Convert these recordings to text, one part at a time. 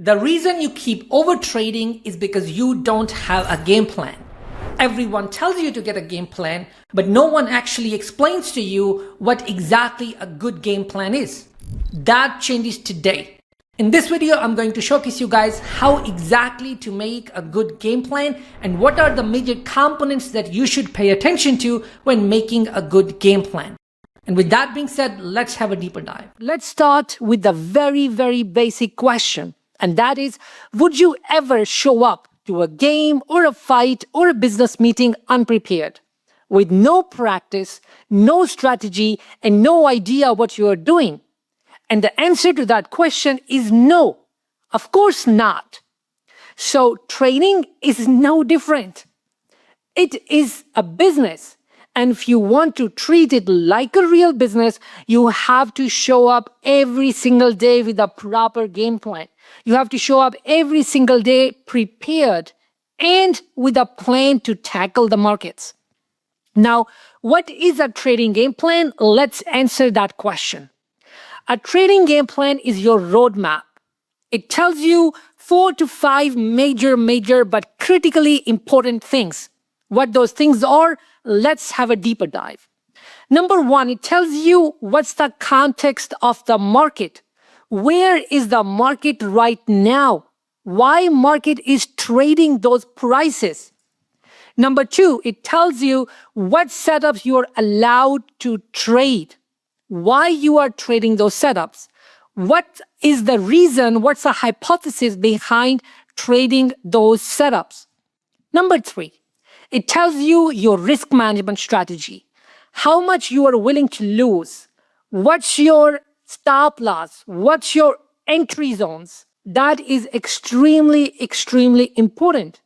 The reason you keep overtrading is because you don't have a game plan. Everyone tells you to get a game plan, but no one actually explains to you what exactly a good game plan is. That changes today. In this video, I'm going to showcase you guys how exactly to make a good game plan and what are the major components that you should pay attention to when making a good game plan. And with that being said, let's have a deeper dive. Let's start with the very basic question. And that is, would you ever show up to a game or a fight or a business meeting unprepared, with no practice, no strategy, and no idea what you are doing? And the answer to that question is no. Of course not. So trading is no different. It is a business. And if you want to treat it like a real business, you have to show up every single day with a proper game plan. You have to show up every single day prepared and with a plan to tackle the markets. Now, what is a trading game plan? Let's answer that question. A trading game plan is your roadmap. It tells you 4 to 5 major but critically important things. What those things are, let's have a deeper dive. Number 1, it tells you what's the context of the market. Where is the market right now? Why market is trading those prices? Number 2, it tells you what setups you are allowed to trade. Why you are trading those setups. What is the reason, what's the hypothesis behind trading those setups? Number 3, it tells you your risk management strategy, how much you are willing to lose, what's your stop loss, what's your entry zones. That is extremely important.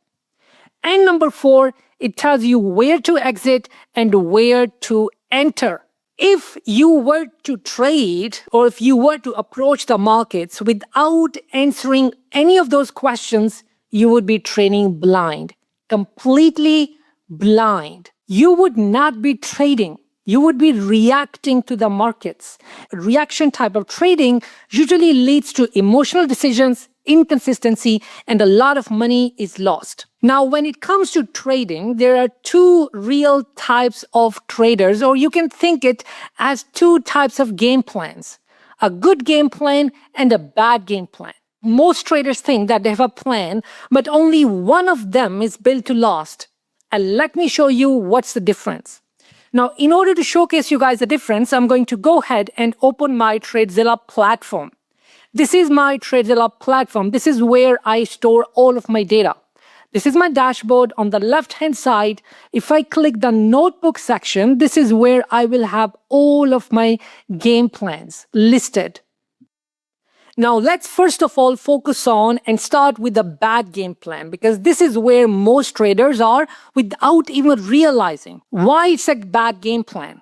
And number 4, it tells you where to exit and where to enter. If you were to trade or if you were to approach the markets without answering any of those questions, you would be trading blind. Completely blind. You would not be trading. You would be reacting to the markets. Reaction type of trading usually leads to emotional decisions, inconsistency, and a lot of money is lost. Now, when it comes to trading, there are 2 real types of traders, or you can think it as 2 types of game plans. A good game plan and a bad game plan. Most traders think that they have a plan, but only one of them is built to last. And let me show you what's the difference. Now, in order to showcase you guys the difference, I'm going to go ahead and open my TradeZella platform. This is my TradeZella platform. This is where I store all of my data. This is my dashboard. On the left-hand side, if I click the notebook section, this is where I will have all of my game plans listed. Now, let's first of all focus on and start with the bad game plan, because this is where most traders are without even realizing why it's a bad game plan,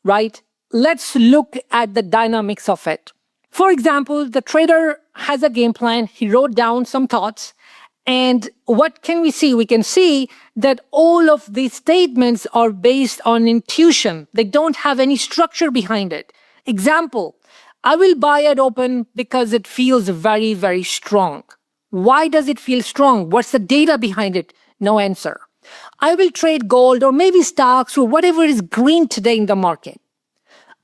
right? Let's look at the dynamics of it. For example, the trader has a game plan. He wrote down some thoughts. And what can we see? We can see that all of these statements are based on intuition. They don't have any structure behind it. Example, I will buy at open because it feels very strong. Why does it feel strong? What's the data behind it? No answer. I will trade gold or maybe stocks or whatever is green today in the market.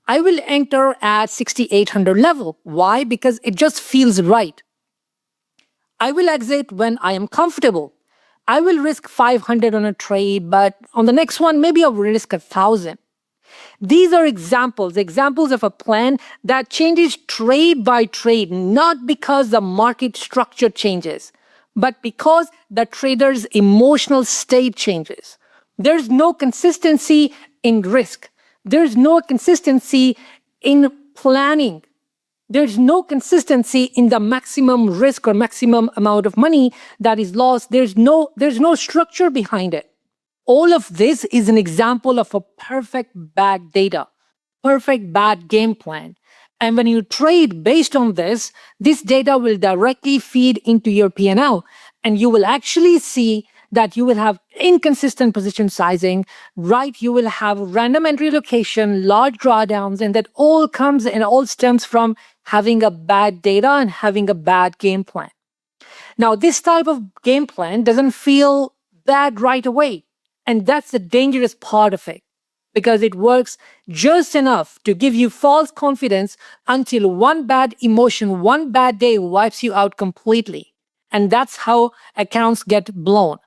I will enter at 6,800 level. Why? Because it just feels right. I will exit when I am comfortable. I will risk 500 on a trade, but on the next one, maybe I'll risk 1,000. These are examples of a plan that changes trade by trade, not because the market structure changes, but because the trader's emotional state changes. There's no consistency in risk. There's no consistency in planning. There's no consistency in the maximum risk or maximum amount of money that is lost. There's no structure behind it. All of this is an example of a perfect bad data, perfect bad game plan. And when you trade based on this data will directly feed into your P&L. And you will actually see that you will have inconsistent position sizing, right? You will have random entry location, large drawdowns, and that all comes and all stems from having a bad data and having a bad game plan. Now, this type of game plan doesn't feel bad right away. And that's the dangerous part of it, because it works just enough to give you false confidence until one bad emotion, one bad day wipes you out completely. And that's how accounts get blown.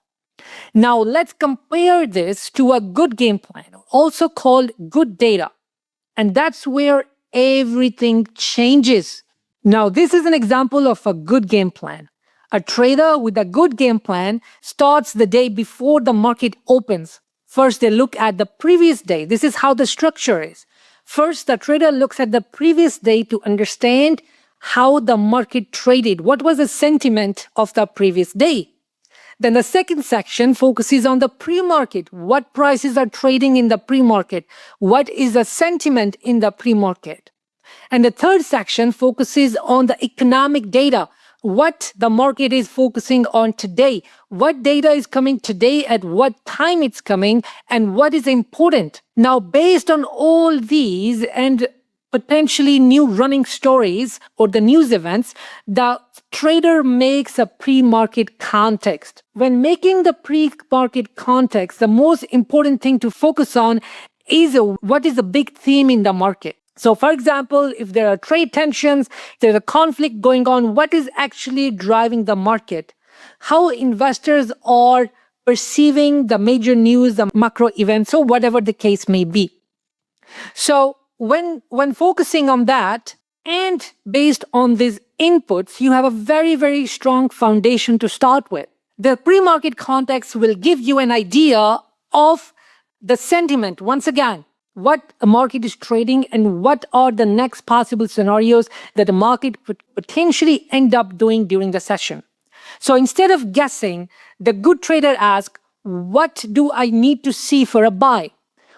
Now, let's compare this to a good game plan, also called good data. And that's where everything changes. Now, this is an example of a good game plan. A trader with a good game plan starts the day before the market opens. First, they look at the previous day. This is how the structure is. First, the trader looks at the previous day to understand how the market traded. What was the sentiment of the previous day? Then the second section focuses on the pre-market. What prices are trading in the pre-market? What is the sentiment in the pre-market? And the third section focuses on the economic data. What the market is focusing on today. What data is coming today, at what time it's coming, and what is important. Now, based on all these and potentially new running stories or the news events, the trader makes a pre-market context. When making the pre-market context, the most important thing to focus on is what is the big theme in the market. So, for example, if there are trade tensions, there's a conflict going on, what is actually driving the market? How investors are perceiving the major news, the macro events, or whatever the case may be. So, when focusing on that and based on these inputs, you have a very, very strong foundation to start with. The pre-market context will give you an idea of the sentiment. Once again, what a market is trading and what are the next possible scenarios that the market could potentially end up doing during the session. So instead of guessing, the good trader asks, what do I need to see for a buy?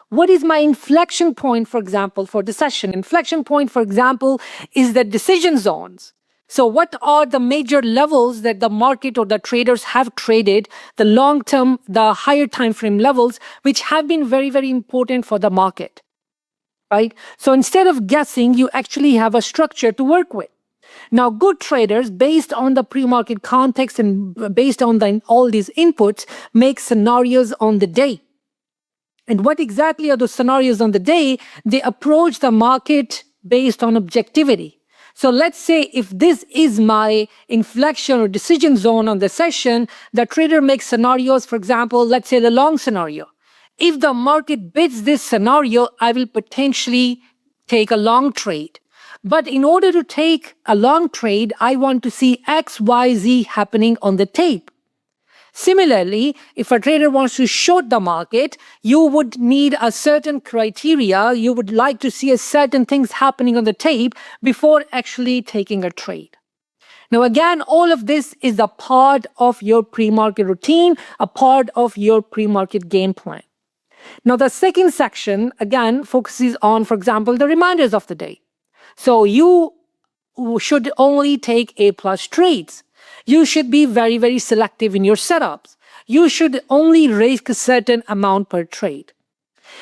What is my inflection point, for example, for the session? Inflection point, for example, is the decision zones. So what are the major levels that the market or the traders have traded, the long-term, the higher time frame levels, which have been very, very important for the market, right? So instead of guessing, you actually have a structure to work with. Now, good traders, based on the pre-market context and based on all these inputs, make scenarios on the day. And what exactly are those scenarios on the day? They approach the market based on objectivity. So let's say if this is my inflection or decision zone on the session, the trader makes scenarios, for example, let's say the long scenario. If the market beats this scenario, I will potentially take a long trade. But in order to take a long trade, I want to see X, Y, Z happening on the tape. Similarly, if a trader wants to short the market, you would need a certain criteria. You would like to see a certain things happening on the tape before actually taking a trade. Now, again, all of this is a part of your pre-market routine, a part of your pre-market game plan. Now, the second section, again, focuses on, for example, the reminders of the day. So you should only take A+ trades. You should be very, very selective in your setups. You should only risk a certain amount per trade.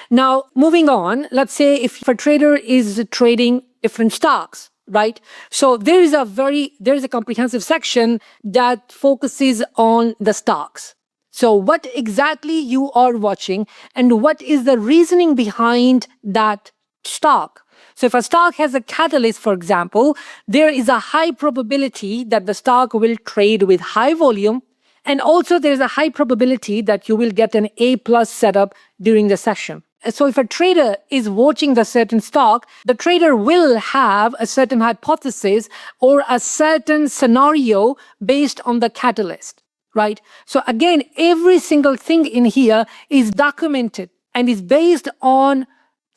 Now, moving on, let's say if a trader is trading different stocks, right? So there is a comprehensive section that focuses on the stocks. So what exactly you are watching and what is the reasoning behind that stock? So if a stock has a catalyst, for example, there is a high probability that the stock will trade with high volume. And also there's a high probability that you will get an A+ setup during the session. So if a trader is watching the certain stock, the trader will have a certain hypothesis or a certain scenario based on the catalyst, right? So again, every single thing in here is documented and is based on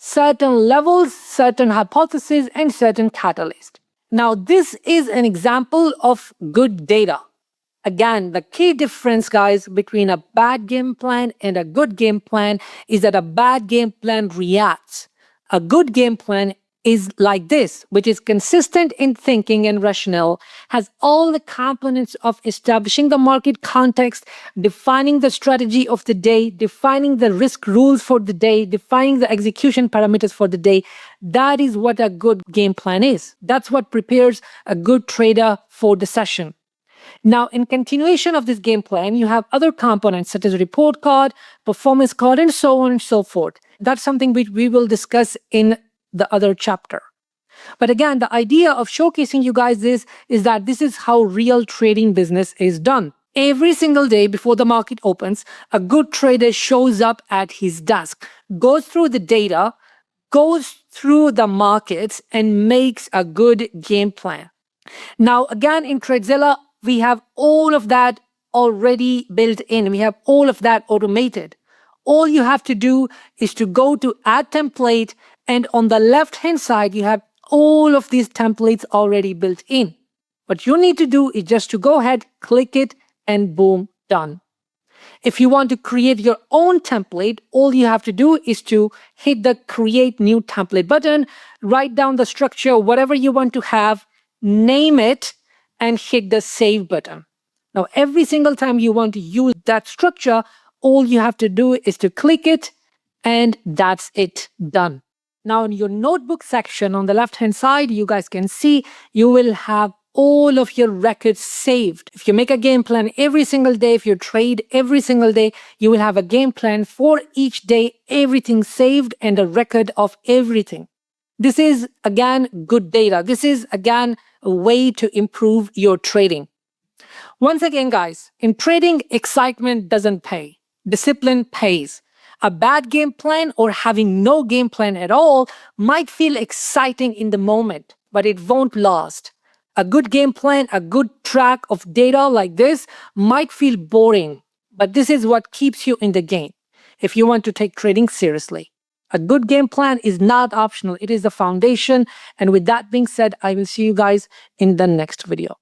certain levels, certain hypotheses, and certain catalyst. Now, this is an example of good data. Again, the key difference, guys, between a bad game plan and a good game plan is that a bad game plan reacts. A good game plan is like this, which is consistent in thinking and rationale, has all the components of establishing the market context, defining the strategy of the day, defining the risk rules for the day, defining the execution parameters for the day. That is what a good game plan is. That's what prepares a good trader for the session. Now, in continuation of this game plan, you have other components such as report card, performance card, and so on and so forth. That's something which we will discuss in the other chapter. But again, the idea of showcasing you guys is that this is how real trading business is done. Every single day before the market opens, a good trader shows up at his desk, goes through the data, goes through the markets, and makes a good game plan. Now, again, in TradeZella, we have all of that already built in. We have all of that automated. All you have to do is to go to Add Template, and on the left-hand side, you have all of these templates already built in. What you need to do is just to go ahead, click it, and boom, done. If you want to create your own template, all you have to do is to hit the Create New Template button, write down the structure, whatever you want to have, name it, and hit the Save button. Now, every single time you want to use that structure, all you have to do is to click it, and that's it, done. Now, in your notebook section on the left-hand side, you guys can see you will have all of your records saved. If you make a game plan every single day, if you trade every single day, you will have a game plan for each day, everything saved, and a record of everything. This is, again, good data. This is, again, a way to improve your trading. Once again, guys, in trading, excitement doesn't pay. Discipline pays. A bad game plan or having no game plan at all might feel exciting in the moment, but it won't last. A good game plan, a good track of data like this might feel boring, but this is what keeps you in the game if you want to take trading seriously. A good game plan is not optional. It is the foundation. And with that being said, I will see you guys in the next video.